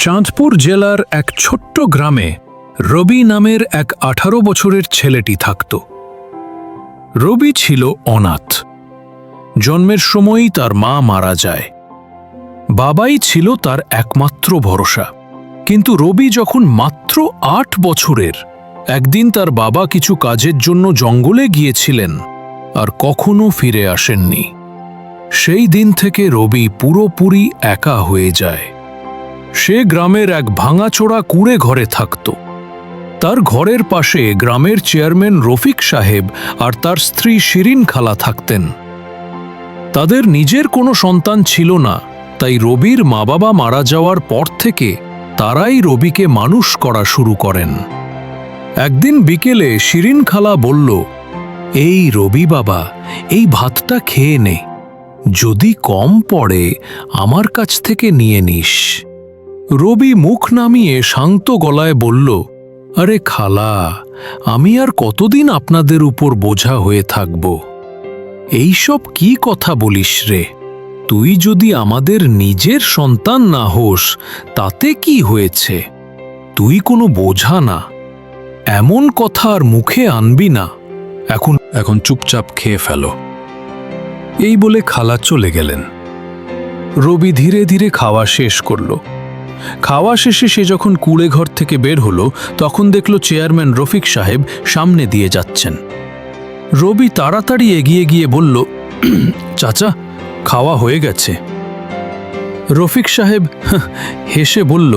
চাঁদপুর জেলার এক ছোট্ট গ্রামে রবি নামের এক 18 বছরের ছেলেটি থাকত। রবি ছিল অনাথ। জন্মের সময়ই তার মা মারা যায়। বাবাই ছিল তার একমাত্র ভরসা। কিন্তু রবি যখন মাত্র 8 বছরের, একদিন তার বাবা কিছু কাজের জন্য জঙ্গলে গিয়েছিলেন আর কখনো ফিরে আসেননি। সেই দিন থেকে রবি পুরোপুরি একা হয়ে যায়। সে গ্রামের এক ভাঙাচোরা কুঁড়ে ঘরে থাকত। তার ঘরের পাশে গ্রামের চেয়ারম্যান রফিক সাহেব আর তার স্ত্রী শিরিন খালা থাকতেন। তাদের নিজের কোনো সন্তান ছিল না, তাই রবির মা বাবা মারা যাওয়ার পর থেকে তারাই রবিকে মানুষ করা শুরু করেন। একদিন বিকেলে শিরিন খালা বলল, এই রবি বাবা, এই ভাতটা খেয়ে নে, যদি কম পড়ে আমার কাছ থেকে নিয়ে নিস। রবি মুখ নামিয়ে শান্ত গলায় বলল, আরে খালা, আমি আর কতদিন আপনাদের উপর বোঝা হয়ে থাকব? এইসব কি কথা বলিস রে? তুই যদি আমাদের নিজের সন্তান না হোস তাতে কি হয়েছে? তুই কোনো বোঝা না, এমন কথা আর মুখে আনবি না। এখন চুপচাপ খেয়ে ফেলো। এই বলে খালা চলে গেলেন। রবি ধীরে ধীরে খাওয়া শেষ করল। খাওয়া শেষে সে যখন কুঁড়ে ঘর থেকে বের হলো, তখন দেখল চেয়ারম্যান রফিক সাহেব সামনে দিয়ে যাচ্ছেন। রবি তাড়াতাড়ি এগিয়ে গিয়ে বলল, চাচা, খাওয়া হয়ে গেছে। রফিক সাহেব হেসে বলল,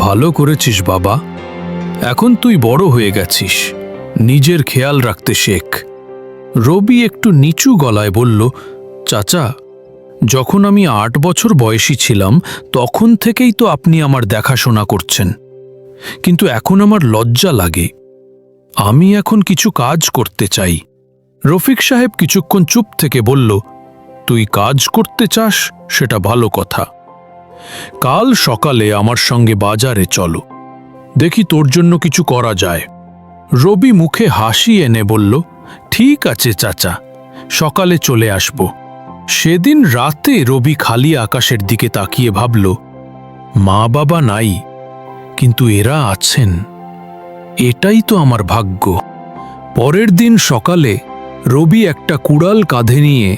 ভালো করেছিস বাবা, এখন তুই বড় হয়ে গেছিস, নিজের খেয়াল রাখতে শেখ। রবি একটু নিচু গলায় বলল, চাচা, যখন আমি 8 বছর বয়সী ছিলাম তখন থেকেই তো আপনি আমার দেখাশোনা করছেন, কিন্তু এখন আমার লজ্জা লাগে। আমি এখন কিছু কাজ করতে চাই। রফিক সাহেব কিছুক্ষণ চুপ থেকে বলল, তুই কাজ করতে চাস, সেটা ভালো কথা। কাল সকালে আমার সঙ্গে বাজারে চলো, দেখি তোর জন্য কিছু করা যায়। রবি মুখে হাসি এনে বলল, ঠিক আছে চাচা, সকালে চলে আসব। সেদিন রাতে রবি খালি আকাশের দিকে তাকিয়ে ভাবল, মা বাবা নাই, কিন্তু এরা আছেন, এটাই তো আমার ভাগ্য। পরের দিন সকালে রবি একটা কুড়াল কাঁধে নিয়ে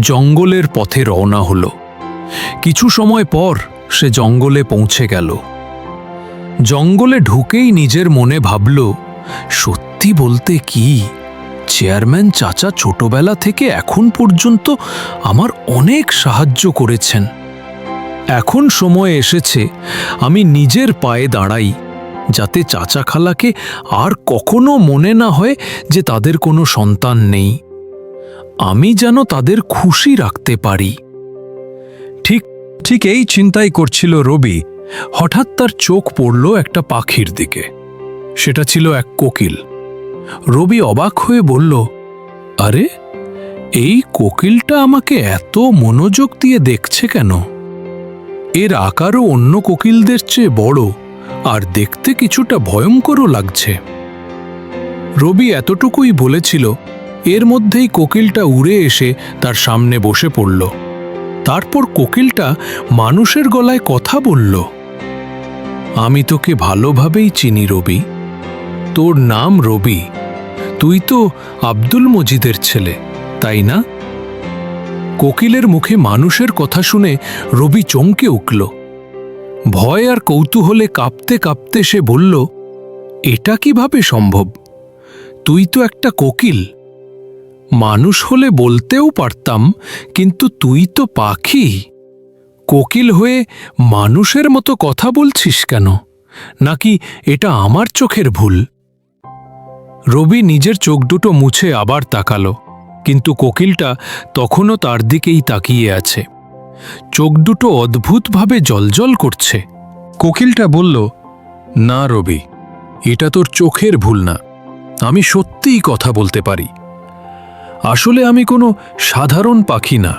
জঙ্গলের পথে রওনা হল। কিছু সময় পর সে জঙ্গলে পৌঁছে গেল। জঙ্গলে ঢুকেই নিজের মনে ভাবল, সত্যি বলতে কি, চেয়ারম্যান চাচা ছোটবেলা থেকে এখন পর্যন্ত আমার অনেক সাহায্য করেছেন। এখন সময় এসেছে আমি নিজের পায়ে দাঁড়াই, যাতে চাচা খালাকে আর কখনো মনে না হয় যে তাদের কোনো সন্তান নেই। আমি যেন তাদের খুশি রাখতে পারি। ঠিক এই চিন্তাই করছিল রবি। হঠাৎ তার চোখ পড়ল একটা পাখির দিকে। সেটা ছিল এক কোকিল। রবি অবাক হয়ে বলল, আরে, এই কোকিলটা আমাকে এত মনোযোগ দিয়ে দেখছে কেন? এর আকারও অন্য কোকিলদের চেয়ে বড় আর দেখতে কিছুটা ভয়ঙ্করও লাগছে। রবি এতটুকুই বলেছিল, এর মধ্যেই কোকিলটা উড়ে এসে তার সামনে বসে পড়ল। তারপর কোকিলটা মানুষের গলায় কথা বলল, আমি তোকে ভালোভাবেই চিনি রবি, তোর নাম রবি, তুই তো আব্দুল মজিদের ছেলে, তাই না? কোকিলের মুখে মানুষের কথা শুনে রবি চমকে উঠল। ভয় আর কৌতূহলে কাঁপতে কাঁপতে সে বলল, এটা কিভাবে সম্ভব? তুই তো একটা কোকিল। মানুষ হলে বলতেও পারতাম, কিন্তু তুই তো পাখি। কোকিল হয়ে মানুষের মতো কথা বলছিস কেন? নাকি এটা আমার চোখের ভুল? রবি নিজের চোখ দুটো মুছে আবার তাকালো, কিন্তু কোকিলটা তখনও তার দিকেই তাকিয়ে আছে। চোখ দুটো অদ্ভুতভাবে জ্বলজ্বল করছে। কোকিলটা বলল, না রবি, এটা তোর চোখের ভুল না, আমি সত্যিই কথা বলতে পারি। আসলে আমি কোনো সাধারণ পাখি না,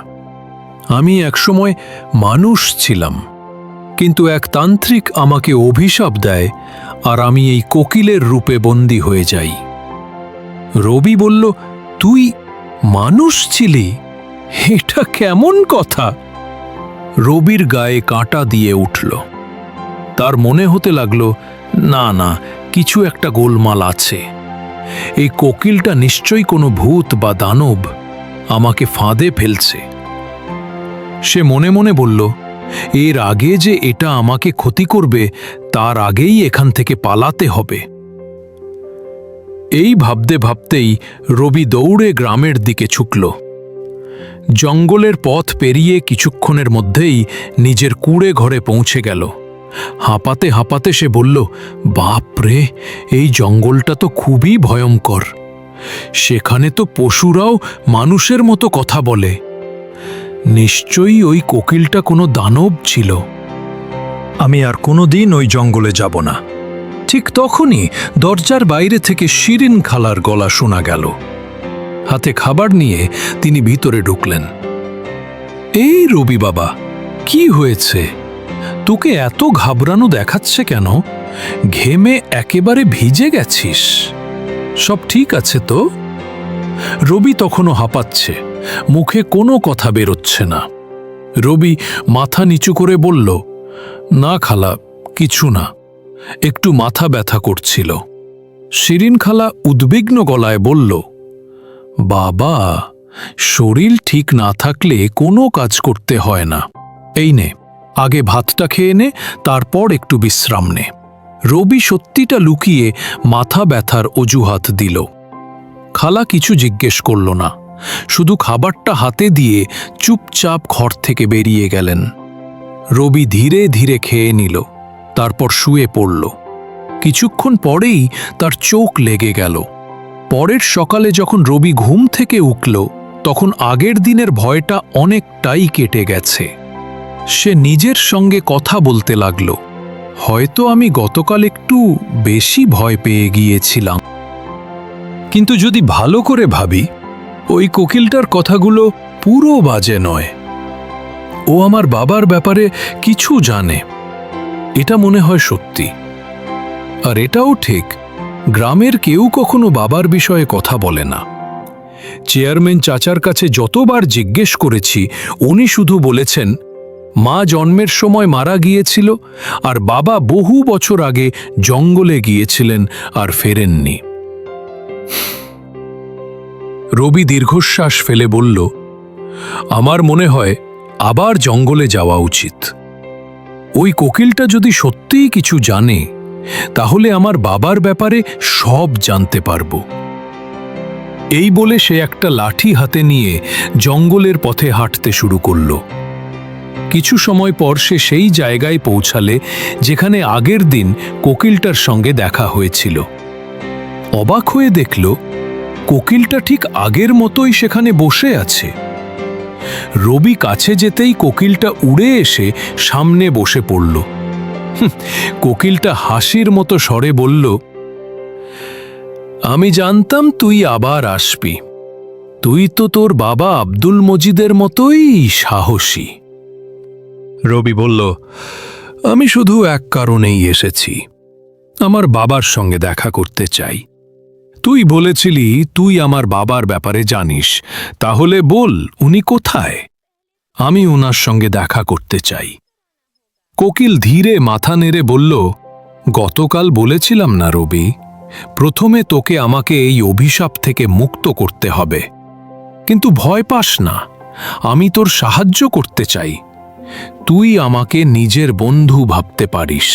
আমি একসময় মানুষ ছিলাম, কিন্তু এক তান্ত্রিক আমাকে অভিশাপ দেয় আর আমি এই কোকিলের রূপে বন্দী হয়ে যাই। রবি বলল, তুই মানুষ ছিলি? এটা কেমন কথা? রবির গায়ে কাঁটা দিয়ে উঠল। তার মনে হতে লাগলো, না না, কিছু একটা গোলমাল আছে। এই কোকিলটা নিশ্চয়ই কোনো ভূত বা দানব আমাকে ফাঁদে ফেলছে। সে মনে মনে বলল, এর আগে যে এটা আমাকে ক্ষতি করবে, তার আগেই এখান থেকে পালাতে হবে। এই ভাবতে ভাবতেই রবি দৌড়ে গ্রামের দিকে ছুটল। জঙ্গলের পথ পেরিয়ে কিছুক্ষণের মধ্যেই নিজের কুঁড়ে ঘরে পৌঁছে গেল। হাঁপাতে হাঁপাতে সে বলল, বাপরে, এই জঙ্গলটা তো খুবই ভয়ঙ্কর। সেখানে তো পশুরাও মানুষের মতো কথা বলে। নিশ্চয়ই ওই কোকিলটা কোনো দানব ছিল। আমি আর কোনোদিন ওই জঙ্গলে যাব না। ঠিক তখনই দরজার বাইরে থেকে শিরিন খালার গলা শোনা গেল। হাতে খাবার নিয়ে তিনি ভিতরে ঢুকলেন। এই রবি বাবা, কি হয়েছে? তোকে এত ঘাবড়ানো দেখাচ্ছে কেন? ঘেমে একেবারে ভিজে গেছিস। সব ঠিক আছে তো? রবি তখনও হাঁপাচ্ছে, মুখে কোনো কথা বেরোচ্ছে না। রবি মাথা নিচু করে বলল, না খালা, কিছু না, একটু মাথা ব্যথা করছিল। শিরিন খালা উদ্বিগ্ন গলায় বলল, বাবা, শরীর ঠিক না থাকলে কোনো কাজ করতে হয় না। এই নে, আগে ভাতটা খেয়ে নে, তারপর একটু বিশ্রাম নে। রবি সত্যিটা লুকিয়ে মাথা ব্যথার অজুহাত দিল। খালা কিছু জিজ্ঞেস করল না, শুধু খাবারটা হাতে দিয়ে চুপচাপ ঘর থেকে বেরিয়ে গেলেন। রবি ধীরে ধীরে খেয়ে নিল, তারপর শুয়ে পড়ল। কিছুক্ষণ পরেই তার চোখ লেগে গেল। পরের সকালে যখন রবি ঘুম থেকে উঠল, তখন আগের দিনের ভয়টা অনেকটাই কেটে গেছে। সে নিজের সঙ্গে কথা বলতে লাগল, হয়তো আমি গতকাল একটু বেশি ভয় পেয়ে গিয়েছিলাম। কিন্তু যদি ভালো করে ভাবি, ওই কোকিলটার কথাগুলো পুরো বাজে নয়। ও আমার বাবার ব্যাপারে কিছু জানে, এটা মনে হয় সত্যি। আর এটাও ঠিক, গ্রামের কেউ কখনো বাবার বিষয়ে কথা বলে না। চেয়ারম্যান চাচার কাছে যতবার জিজ্ঞেস করেছি, উনি শুধু বলেছেন মা জন্মের সময় মারা গিয়েছিল আর বাবা বহু বছর আগে জঙ্গলে গিয়েছিলেন আর ফেরেননি। রবি দীর্ঘশ্বাস ফেলে বলল, আমার মনে হয় আবার জঙ্গলে যাওয়া উচিত। ওই কোকিলটা যদি সত্যিই কিছু জানে, তাহলে আমার বাবার ব্যাপারে সব জানতে পারব। এই বলে সে একটা লাঠি হাতে নিয়ে জঙ্গলের পথে হাঁটতে শুরু করল। কিছু সময় পর সে সেই জায়গায় পৌঁছালে যেখানে আগের দিন কোকিলটার সঙ্গে দেখা হয়েছিল। অবাক হয়ে দেখল, কোকিলটা ঠিক আগের মতোই সেখানে বসে আছে। রবি কাছে যেতেই কোকিলটা উড়ে এসে সামনে বসে পড়ল। কোকিলটা হাসির মতো স্বরে বলল, আমি জানতাম তুই আবার আসবি। তুই তো তোর বাবা আব্দুল মজিদের মতোই সাহসী। রবি বলল, আমি শুধু এক কারণেই এসেছি, আমার বাবার সঙ্গে দেখা করতে চাই। তুই বলেছিলি তুই আমার বাবার ব্যাপারে জানিস, তাহলে বল উনি কোথায়? আমি ওনার সঙ্গে দেখা করতে চাই। কোকিল ধীরে মাথা নেড়ে বলল, গতকাল বলেছিলাম না রবি, প্রথমে তোকে আমাকে এই অভিশাপ থেকে মুক্ত করতে হবে। কিন্তু ভয় পাস না, আমি তোর সাহায্য করতে চাই। তুই আমাকে নিজের বন্ধু ভাবতে পারিস।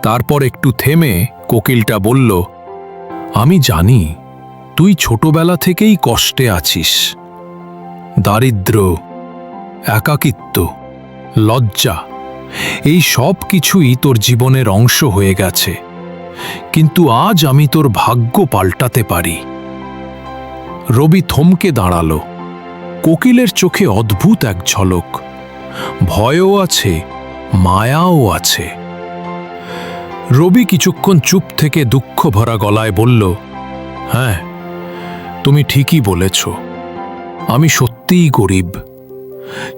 তারপর একটু থেমে কোকিলটা বলল, আমি জানি তুই ছোটবেলা থেকেই কষ্টে আছিস। দারিদ্র্য, একাকিত্ব, লজ্জা, এই সব কিছুই তোর জীবনের অংশ হয়ে গেছে। কিন্তু আজ আমি তোর ভাগ্য পাল্টাতে পারি। রবি থমকে দাঁড়াল। কোকিলের চোখে অদ্ভুত এক ঝলক, ভয়ও আছে, মায়াও আছে। রবি কিছুক্ষণ চুপ থেকে দুঃখ ভরা গলায় বলল, হ্যাঁ, তুমি ঠিকই বলেছ, আমি সত্যিই গরিব।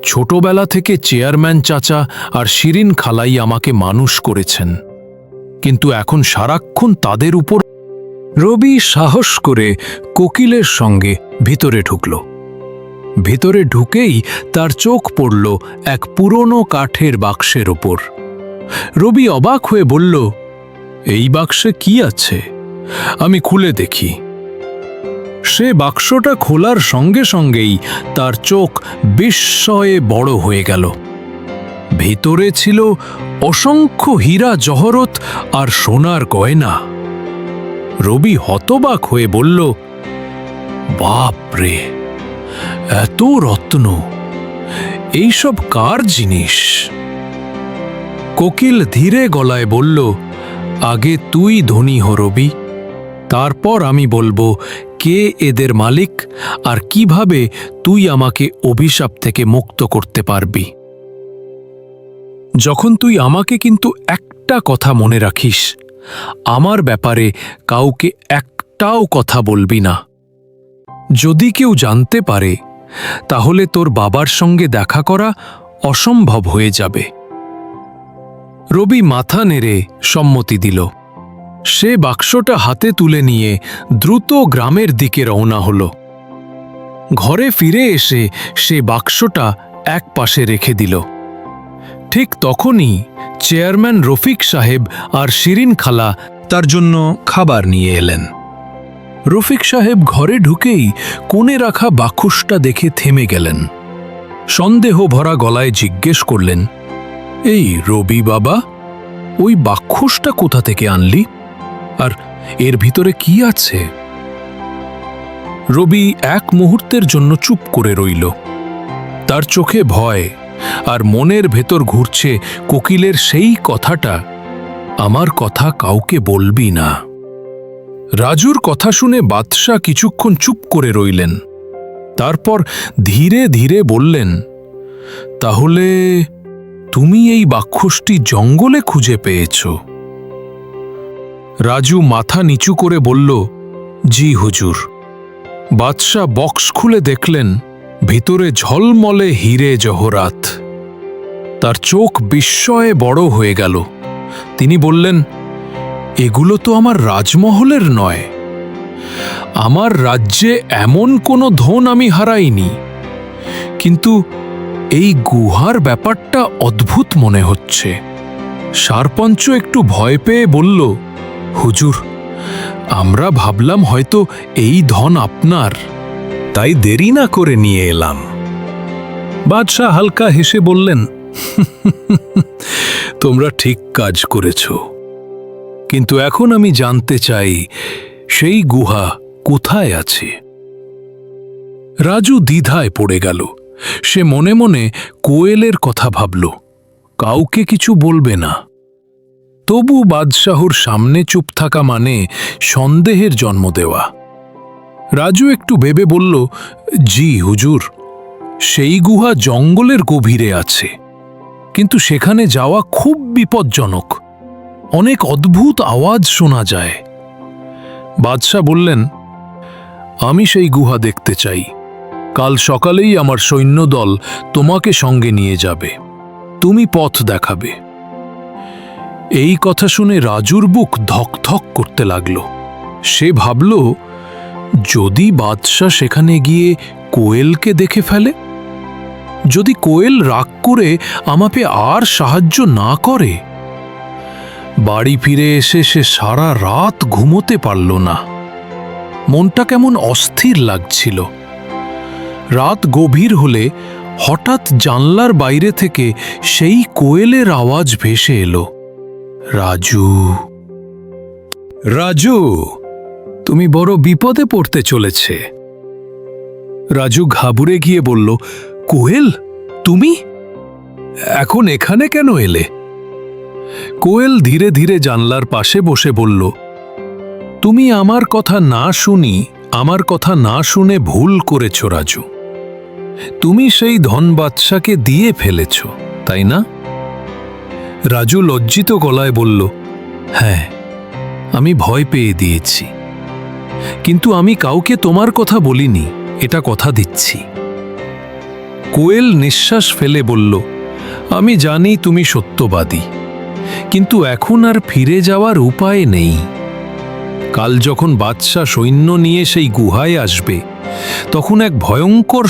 ছোটবেলা থেকে চেয়ারম্যান চাচা আর শিরিন খালাই আমাকে মানুষ করেছেন, কিন্তু এখন সারাক্ষণ তাদের উপর। রবি সাহস করে কোকিলের সঙ্গে ভিতরে ঢুকল। ভিতরে ঢুকেই তার চোখ পড়ল এক পুরনো কাঠের বাক্সের ওপর। রবি অবাক হয়ে বলল, এই বাক্সে কি আছে? আমি খুলে দেখি। সে বাক্সটা খোলার সঙ্গে সঙ্গেই তার চোখ বিস্ময়ে বড় হয়ে গেল। ভেতরে ছিল অসংখ্য হীরা জহরত আর সোনার গয়না। রবি হতবাক হয়ে বলল, বাপ রে, এত রত্ন! এইসব কার জিনিস? কোকিল ধীরে গলায় বলল, আগে তুই ধনী হ রবি, তারপর আমি বলবো কে এদের মালিক আর কিভাবে তুই আমাকে অভিশাপ থেকে মুক্ত করতে পারবি। যখন তুই আমাকে কিন্তু একটা কথা মনে রাখিস, আমার ব্যাপারে কাউকে একটাও কথা বলবি না। যদি কেউ জানতে পারে তাহলে তোর বাবার সঙ্গে দেখা করা অসম্ভব হয়ে যাবে। রবি মাথা নেড়ে সম্মতি দিল। সে বাক্সটা হাতে তুলে নিয়ে দ্রুত গ্রামের দিকে রওনা হল। ঘরে ফিরে এসে সে বাক্সটা এক পাশে রেখে দিল। ঠিক তখনই চেয়ারম্যান রফিক সাহেব আর শিরিন খালা তার জন্য খাবার নিয়ে এলেন। রফিক সাহেব ঘরে ঢুকেই কোণে রাখা বাক্সটা দেখে থেমে গেলেন। সন্দেহ ভরা গলায় জিজ্ঞেস করলেন, এই রবি বাবা, ওই বাক্সটা কোথা থেকে আনলি? আর এর ভিতরে কি আছে? রবি এক মুহূর্তের জন্য চুপ করে রইল। তার চোখে ভয় আর মনের ভেতর ঘুরছে কোকিলের সেই কথাটা, আমার কথা কাউকে বলবি না। রাজুর কথা শুনে বাদশাহ কিছুক্ষণ চুপ করে রইলেন। তারপর ধীরে ধীরে বললেন, তাহলে তুমি এই বাক্সটি জঙ্গলে খুঁজে পেয়েছ? রাজু মাথা নিচু করে বলল, জি হুজুর। বাদশাহ বক্স খুলে দেখলেন ভিতরে ঝলমলে হীরে জহরাত। তার চোখ বিস্ময়ে বড় হয়ে গেল। তিনি বললেন, এগুলো তো আমার রাজমহলের নয়। আমার রাজ্যে এমন কোনো ধন আমি হারাইনি, কিন্তু এই গুহার ব্যাপারটা অদ্ভুত মনে হচ্ছে। সারপঞ্চ একটু ভয় পেয়ে বলল, হুজুর, আমরা ভাবলাম হয়তো এই ধন আপনার, তাই দেরি না করে নিয়ে এলাম। বাদশাহ হালকা হেসে বললেন, তোমরা ঠিক কাজ করেছ, কিন্তু এখন আমি জানতে চাই সেই গুহা কোথায় আছে। রাজু দ্বিধায় পড়ে গেল। সে মনে মনে কোয়েলের কথা ভাবল, কাউকে কিছু বলবে না। তবু বাদশাহর সামনে চুপ থাকা মানে সন্দেহের জন্ম দেওয়া। রাজু একটু ভেবে বলল, জি হুজুর, সেই গুহা জঙ্গলের গভীরে আছে, কিন্তু সেখানে যাওয়া খুব বিপজ্জনক। অনেক অদ্ভুত আওয়াজ শোনা যায়। বাদশাহ বললেন, আমি সেই গুহা দেখতে চাই। কাল সকালেই আমার সৈন্যদল তোমাকে সঙ্গে নিয়ে যাবে, তুমি পথ দেখাবে। এই কথা শুনে রাজুর বুক ধকধক করতে লাগল। সে ভাবল, যদি বাদশাহ সেখানে গিয়ে কোয়েলকে দেখে ফেলে, যদি কোয়েল রাগ করে আমাকে আর সাহায্য না করে। বাড়ি ফিরে এসে সে সারা রাত ঘুমোতে পারল না। মনটা কেমন অস্থির লাগছিল। রাত গভীর হলে হঠাৎ জানলার বাইরে থেকে সেই কোয়েলের আওয়াজ ভেসে এলো, রাজু, রাজু, তুমি বড় বিপদে পড়তে চলেছে। রাজু ঘাবড়ে গিয়ে বলল, কোয়েল, তুমি এখন এখানে কেন এলে? কোয়েল ধীরে ধীরে জানলার পাশে বসে বলল, তুমি আমার কথা না শুনে ভুল করেছ রাজু। তুমি সেই ধন বাদশাকে দিয়ে ফেলেছ, তাই না? রাজু লজ্জিত গলায় বলল, হ্যাঁ, আমি ভয় পেয়ে দিয়েছি, কিন্তু আমি কাউকে তোমার কথা বলিনি, এটা কথা দিচ্ছি। কোয়েল নিঃশ্বাস ফেলে বলল, আমি জানি তুমি সত্যবাদী, কিন্তু এখন আর ফিরে যাওয়ার উপায় নেই। কাল যখন বাদশা সৈন্য নিয়ে সেই গুহায় আসবে, তখন এক ভয়ঙ্কর